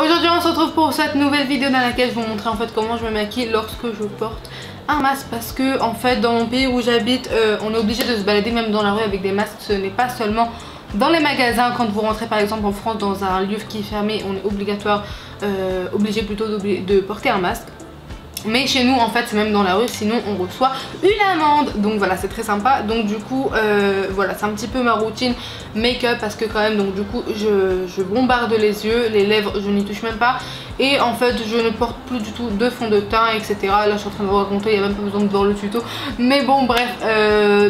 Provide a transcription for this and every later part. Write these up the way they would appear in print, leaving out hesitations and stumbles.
Aujourd'hui on se retrouve pour cette nouvelle vidéo dans laquelle je vais vous montrer en fait comment je me maquille lorsque je porte un masque. Parce que en fait dans mon pays où j'habite on est obligé de se balader même dans la rue avec des masques. Ce n'est pas seulement dans les magasins. Quand vous rentrez par exemple en France dans un lieu qui est fermé, on est obligé plutôt de porter un masque. Mais chez nous en fait c'est même dans la rue, sinon on reçoit une amende. Donc voilà, c'est très sympa. Donc du coup voilà, c'est un petit peu ma routine make-up. Parce que quand même donc du coup je bombarde les yeux, les lèvres je n'y touche même pas. Et en fait je ne porte plus du tout de fond de teint etc. Là je suis en train de vous raconter, il n'y a même pas besoin de voir le tuto. Mais bon bref,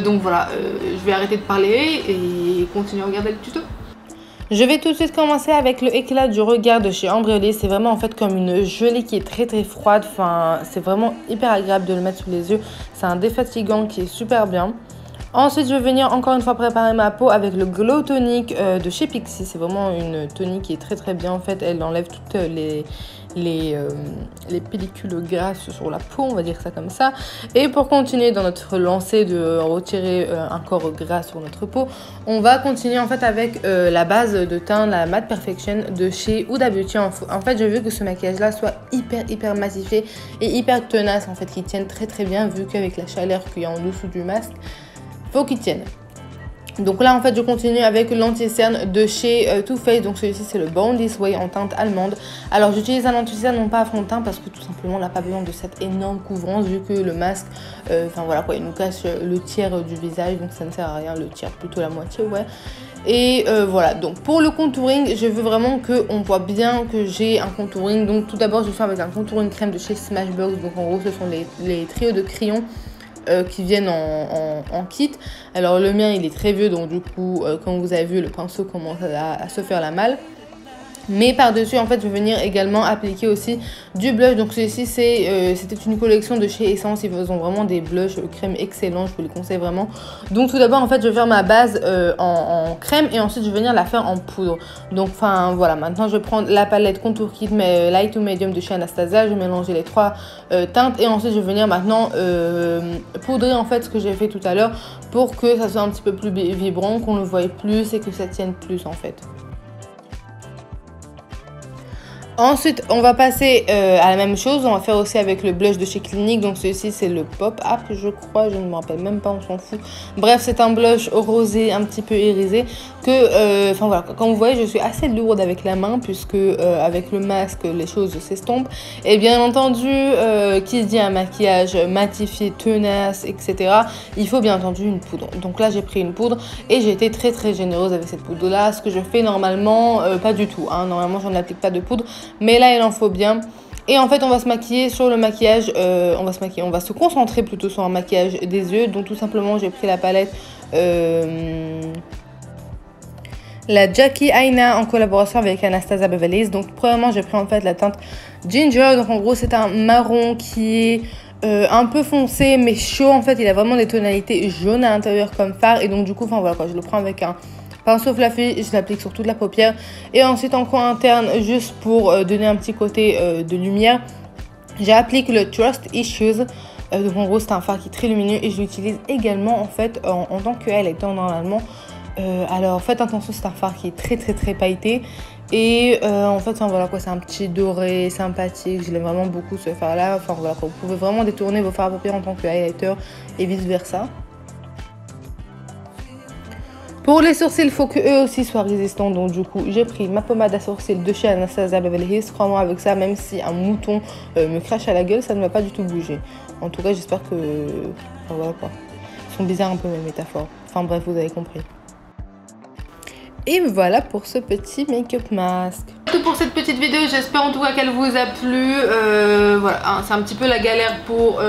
donc voilà, je vais arrêter de parler et continuer à regarder le tuto. Je vais tout de suite commencer avec le éclat du regard de chez Embryolée. C'est vraiment en fait comme une gelée qui est très froide. Enfin, c'est vraiment hyper agréable de le mettre sous les yeux. C'est un défatigant qui est super bien. Ensuite, je vais venir encore une fois préparer ma peau avec le Glow Tonic de chez Pixi. C'est vraiment une tonique qui est très bien en fait. Elle enlève toutes les pellicules grasses sur la peau, on va dire ça comme ça. Et pour continuer dans notre lancée de retirer un corps gras sur notre peau, on va continuer en fait avec la base de teint, la Matte Perfection de chez Huda Beauty. En fait, je veux que ce maquillage là soit hyper massifié et hyper tenace en fait, qui tienne très bien, vu qu'avec la chaleur qu'il y a en dessous du masque, faut qu'il tienne. Donc là en fait je continue avec l'anti-cerne de chez Too Faced. Donc celui-ci c'est le Born This Way en teinte allemande. Alors j'utilise un anti-cerne non pas à fond de teint parce que tout simplement on n'a pas besoin de cette énorme couvrance, vu que le masque, enfin voilà quoi, il nous cache le tiers du visage, donc ça ne sert à rien, le tiers plutôt la moitié, ouais. Et voilà, donc pour le contouring, je veux vraiment qu'on voit bien que j'ai un contouring. Donc tout d'abord je fais avec un contouring crème de chez Smashbox. Donc en gros ce sont les trios de crayons qui viennent en kit. Alors le mien il est très vieux, donc du coup comme vous avez vu, le pinceau commence à se faire la malle. Mais par dessus en fait je vais venir également appliquer aussi du blush. Donc celui-ci c'était une collection de chez Essence. Ils ont vraiment des blushs crème excellents, je vous les conseille vraiment. Donc tout d'abord en fait je vais faire ma base en crème et ensuite je vais venir la faire en poudre. Donc enfin voilà, maintenant je vais prendre la palette Contour Kit mais Light to Medium de chez Anastasia. Je vais mélanger les trois teintes et ensuite je vais venir maintenant poudrer en fait ce que j'ai fait tout à l'heure pour que ça soit un petit peu plus vibrant, qu'on le voie plus et que ça tienne plus en fait. Ensuite, on va passer à la même chose. On va faire aussi avec le blush de chez Clinique. Donc celui-ci, c'est le Pop Up, je crois. Je ne me rappelle même pas, on s'en fout. Bref, c'est un blush rosé, un petit peu irisé. Enfin voilà, comme vous voyez, je suis assez lourde avec la main puisque avec le masque, les choses s'estompent. Et bien entendu, qui dit un maquillage matifié, tenace, etc., il faut bien entendu une poudre. Donc là, j'ai pris une poudre et j'ai été très généreuse avec cette poudre-là. Ce que je fais normalement, pas du tout. Hein. Normalement, je n'applique pas de poudre. Mais là il en faut bien. Et en fait on va se maquiller sur le maquillage, on va se concentrer plutôt sur un maquillage des yeux. Donc tout simplement j'ai pris la palette la Jackie Aina en collaboration avec Anastasia Beverly Hills. Donc premièrement j'ai pris en fait la teinte Ginger. Donc en gros c'est un marron qui est un peu foncé mais chaud. En fait il a vraiment des tonalités jaunes à l'intérieur comme fard. Et donc du coup enfin voilà quoi, je le prends avec un pinceau fluffy, je l'applique sur toute la paupière. Et ensuite en coin interne, juste pour donner un petit côté de lumière, j'applique le Trust Issues. Donc en gros c'est un fard qui est très lumineux et je l'utilise également en fait en tant que highlighter normalement. Alors faites attention, c'est un fard qui est très pailleté. Et en fait enfin, voilà quoi, c'est un petit doré sympathique. Je l'aime vraiment beaucoup ce fard là. Enfin voilà quoi, vous pouvez vraiment détourner vos fards à paupières en tant que highlighter et vice versa. Pour les sourcils, il faut qu'eux aussi soient résistants. Donc du coup, j'ai pris ma pommade à sourcils de chez Anastasia Beverly Hills. Crois-moi, avec ça, même si un mouton me crache à la gueule, ça ne va pas du tout bouger. En tout cas, j'espère que... Enfin, voilà quoi. Ils sont bizarres un peu mes métaphores. Enfin bref, vous avez compris. Et voilà pour ce petit make-up masque. Tout pour cette petite vidéo, j'espère en tout cas qu'elle vous a plu. Voilà, hein, c'est un petit peu la galère pour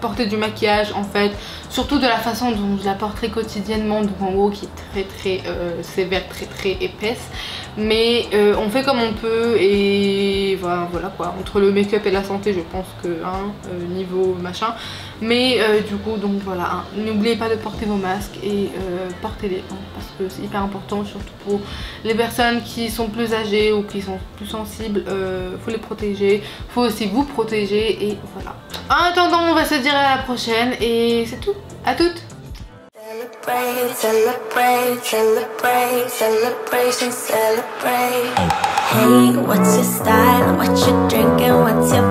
porter du maquillage en fait. Surtout de la façon dont je la porterai quotidiennement, donc en gros qui est très sévère, très épaisse. Mais on fait comme on peut et voilà quoi. Entre le make-up et la santé, je pense que niveau machin. Mais du coup donc voilà, hein. N'oubliez pas de porter vos masques et portez-les hein, parce que c'est hyper important, surtout pour les personnes qui sont plus âgées ou qui sont plus sensibles. Faut les protéger, faut aussi vous protéger et voilà. En attendant, on va se dire à la prochaine et c'est tout. À toutes. Celebrate, celebrate, celebrate, celebration, celebrate. Hey, what's your style? What you drinking? What's your